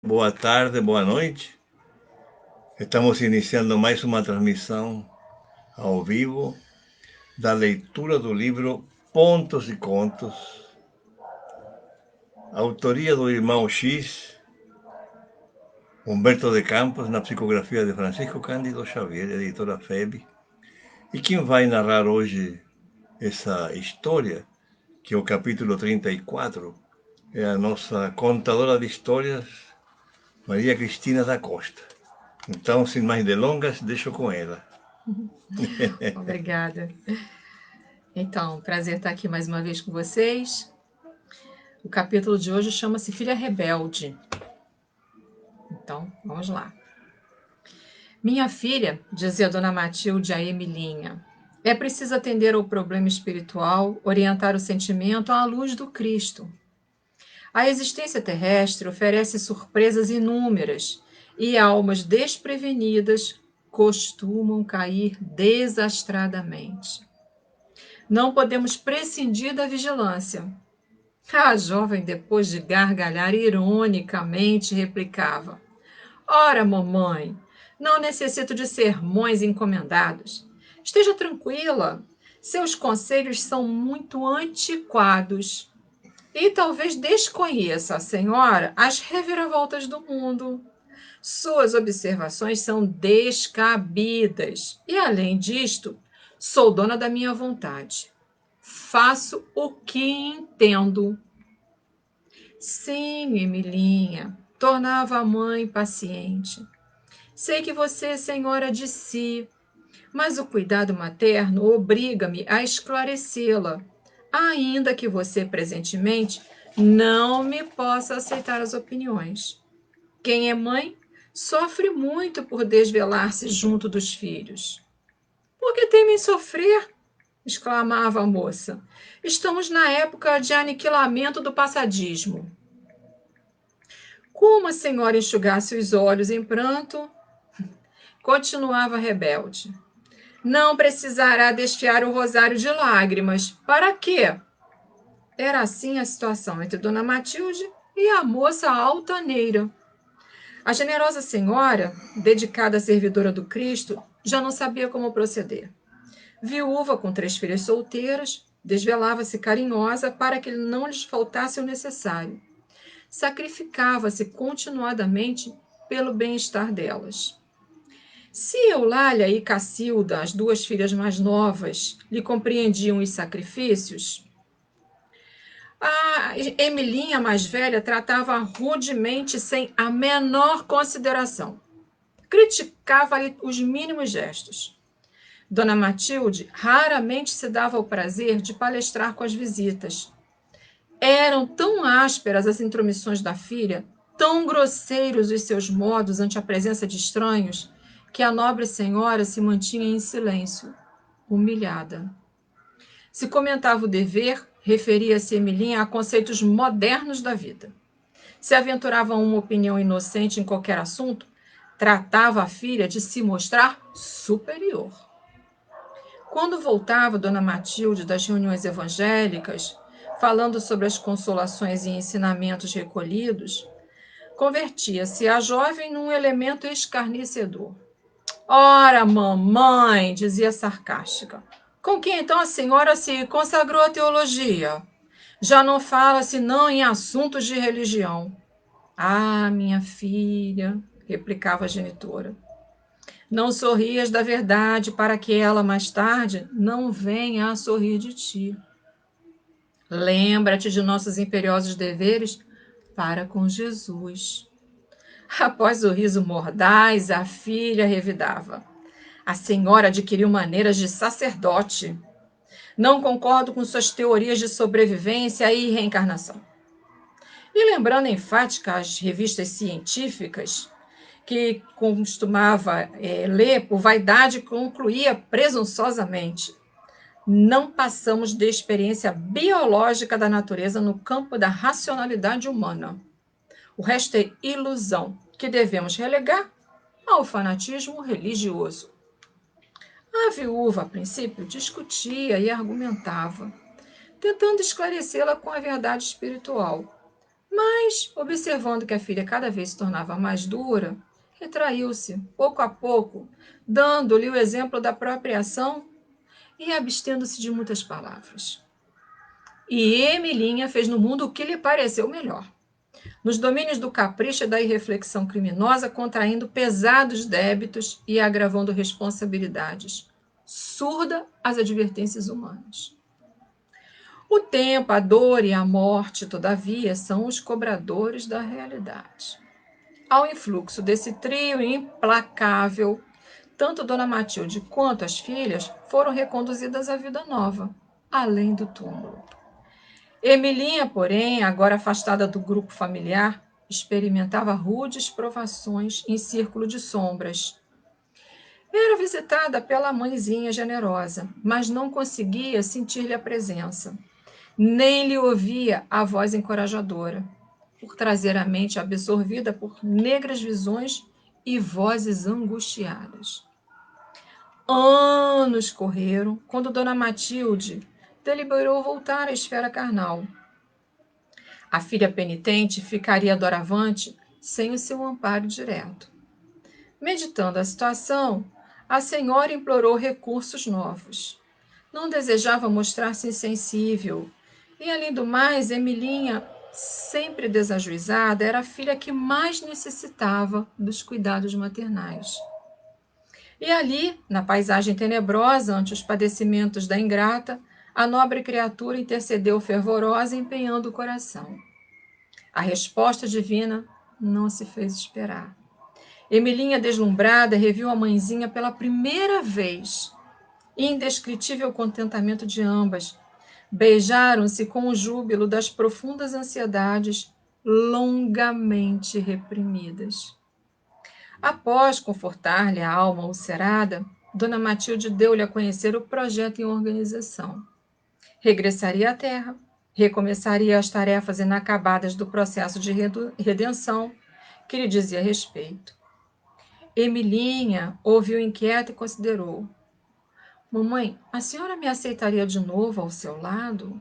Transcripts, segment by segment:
Boa tarde, boa noite. Estamos iniciando mais uma transmissão ao vivo da leitura do livro Pontos e Contos, autoria do irmão X, Humberto de Campos, na psicografia de Francisco Cândido Xavier, editora FEB. E quem vai narrar hoje essa história, que é o capítulo 34, é a nossa contadora de histórias, Maria Cristina da Costa. Então, sem mais delongas, deixo com ela. Obrigada. Então, prazer estar aqui mais uma vez com vocês. O capítulo de hoje chama-se Filha Rebelde. Então, vamos lá. Minha filha, dizia Dona Matilde a Emilinha, é preciso atender ao problema espiritual, orientar o sentimento à luz do Cristo. A existência terrestre oferece surpresas inúmeras e almas desprevenidas costumam cair desastradamente. Não podemos prescindir da vigilância. A jovem, depois de gargalhar ironicamente, replicava: Ora, mamãe, não necessito de sermões encomendados. Esteja tranquila. Seus conselhos são muito antiquados. E talvez desconheça a senhora as reviravoltas do mundo. Suas observações são descabidas. E, além disto, sou dona da minha vontade. Faço o que entendo. Sim, Emilinha, tornava a mãe paciente. Sei que você é senhora de si, mas o cuidado materno obriga-me a esclarecê-la, ainda que você presentemente não me possa aceitar as opiniões. Quem é mãe sofre muito por desvelar-se junto dos filhos. Por que temem sofrer? Exclamava a moça. Estamos na época de aniquilamento do passadismo. Como a senhora enxugasse os olhos em pranto, continuava rebelde. Não precisará desfiar o rosário de lágrimas. Para quê? Era assim a situação entre Dona Matilde e a moça altaneira. A generosa senhora, dedicada à servidora do Cristo, já não sabia como proceder. Viúva com 3 filhas solteiras, desvelava-se carinhosa para que não lhes faltasse o necessário. Sacrificava-se continuadamente pelo bem-estar delas. Se Eulália e Cacilda, as 2 filhas mais novas, lhe compreendiam os sacrifícios, a Emilinha mais velha tratava rudemente sem a menor consideração. Criticava-lhe os mínimos gestos. Dona Matilde raramente se dava o prazer de palestrar com as visitas. Eram tão ásperas as intromissões da filha, tão grosseiros os seus modos ante a presença de estranhos, que a nobre senhora se mantinha em silêncio, humilhada. Se comentava o dever, referia-se Emilinha a conceitos modernos da vida. Se aventurava uma opinião inocente em qualquer assunto, tratava a filha de se mostrar superior. Quando voltava Dona Matilde das reuniões evangélicas, falando sobre as consolações e ensinamentos recolhidos, convertia-se a jovem num elemento escarnecedor. Ora, mamãe, dizia sarcástica, com quem então a senhora se consagrou à teologia? Já não fala senão em assuntos de religião. Ah, minha filha, replicava a genitora, não sorrias da verdade para que ela mais tarde não venha a sorrir de ti. Lembra-te de nossos imperiosos deveres para com Jesus. Após o riso mordaz, a filha revidava. A senhora adquiriu maneiras de sacerdote. Não concordo com suas teorias de sobrevivência e reencarnação. E lembrando enfática as revistas científicas, que costumava ler por vaidade, concluía presunçosamente: não passamos de experiência biológica da natureza no campo da racionalidade humana. O resto é ilusão, que devemos relegar ao fanatismo religioso. A viúva, a princípio, discutia e argumentava, tentando esclarecê-la com a verdade espiritual. Mas, observando que a filha cada vez se tornava mais dura, retraiu-se, pouco a pouco, dando-lhe o exemplo da própria ação e abstendo-se de muitas palavras. E Emilinha fez no mundo o que lhe pareceu melhor. Nos domínios do capricho e da irreflexão criminosa, contraindo pesados débitos e agravando responsabilidades, surda às advertências humanas. O tempo, a dor e a morte, todavia, são os cobradores da realidade. Ao influxo desse trio implacável, tanto Dona Matilde quanto as filhas foram reconduzidas à vida nova, além do túmulo. Emilinha, porém, agora afastada do grupo familiar, experimentava rudes provações em círculo de sombras. Era visitada pela mãezinha generosa, mas não conseguia sentir-lhe a presença, nem lhe ouvia a voz encorajadora, por trazer a mente absorvida por negras visões e vozes angustiadas. Anos correram quando Dona Matilde deliberou voltar à esfera carnal. A filha penitente ficaria doravante sem o seu amparo direto. Meditando a situação, a senhora implorou recursos novos. Não desejava mostrar-se insensível. E, além do mais, Emilinha, sempre desajuizada, era a filha que mais necessitava dos cuidados maternais. E ali, na paisagem tenebrosa, ante os padecimentos da ingrata, a nobre criatura intercedeu fervorosa, empenhando o coração. A resposta divina não se fez esperar. Emilinha, deslumbrada, reviu a mãezinha pela primeira vez. Indescritível contentamento de ambas. Beijaram-se com o júbilo das profundas ansiedades longamente reprimidas. Após confortar-lhe a alma ulcerada, Dona Matilde deu-lhe a conhecer o projeto em organização. Regressaria à terra, recomeçaria as tarefas inacabadas do processo de redenção que lhe dizia respeito. Emilinha ouviu inquieta e considerou: Mamãe, a senhora me aceitaria de novo ao seu lado?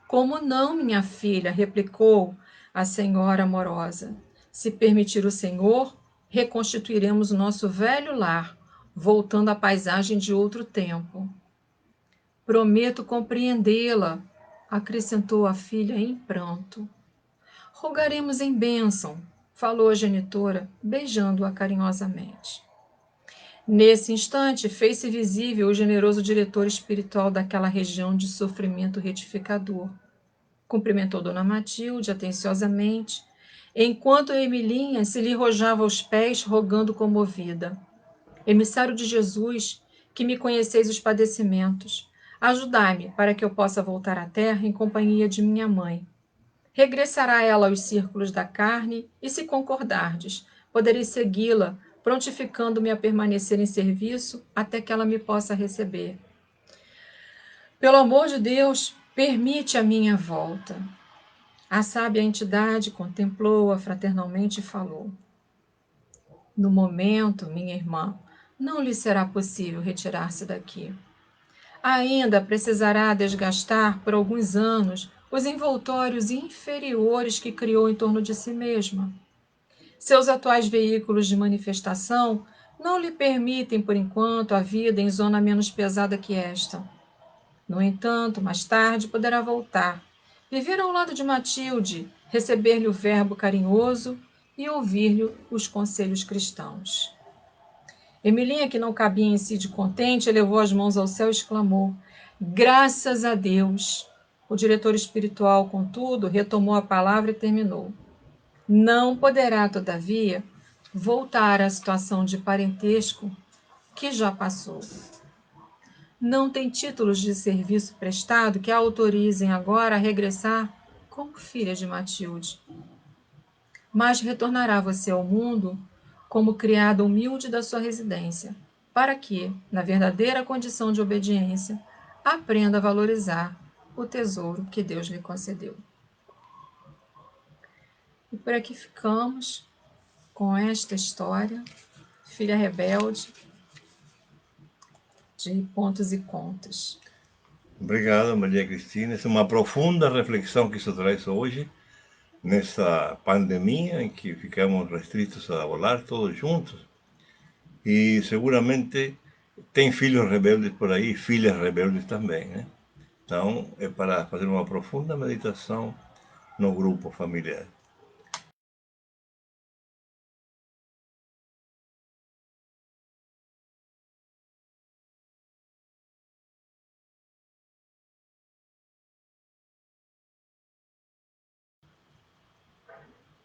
Como não, minha filha? Replicou a senhora amorosa. Se permitir o Senhor, reconstituiremos o nosso velho lar, voltando à paisagem de outro tempo. Prometo compreendê-la, acrescentou a filha em pranto. Rogaremos em bênção, falou a genitora, beijando-a carinhosamente. Nesse instante, fez-se visível o generoso diretor espiritual daquela região de sofrimento retificador. Cumprimentou Dona Matilde atenciosamente, enquanto Emilinha se lhe rojava aos pés, rogando comovida. Emissário de Jesus, que me conheceis os padecimentos, ajudai-me para que eu possa voltar à terra em companhia de minha mãe. Regressará ela aos círculos da carne, e se concordardes, poderei segui-la, prontificando-me a permanecer em serviço até que ela me possa receber. Pelo amor de Deus, permite a minha volta. A sábia entidade contemplou-a fraternalmente e falou: No momento, minha irmã, não lhe será possível retirar-se daqui. Ainda precisará desgastar por alguns anos os envoltórios inferiores que criou em torno de si mesma. Seus atuais veículos de manifestação não lhe permitem, por enquanto, a vida em zona menos pesada que esta. No entanto, mais tarde poderá voltar, viver ao lado de Matilde, receber-lhe o verbo carinhoso e ouvir-lhe os conselhos cristãos. Emilinha, que não cabia em si de contente, elevou as mãos ao céu e exclamou: Graças a Deus! O diretor espiritual, contudo, retomou a palavra e terminou: Não poderá, todavia, voltar à situação de parentesco que já passou. Não tem títulos de serviço prestado que a autorizem agora a regressar como filha de Matilde. Mas retornará você ao mundo como criada humilde da sua residência, para que, na verdadeira condição de obediência, aprenda a valorizar o tesouro que Deus lhe concedeu. E por aqui ficamos com esta história, Filha Rebelde, de Pontos e Contos. Obrigado, Maria Cristina. É uma profunda reflexão que isso traz hoje, nessa pandemia em que ficamos restritos a lar todos juntos. E seguramente tem filhos rebeldes por aí, filhas rebeldes também, né? Então, é para fazer uma profunda meditação no grupo familiar.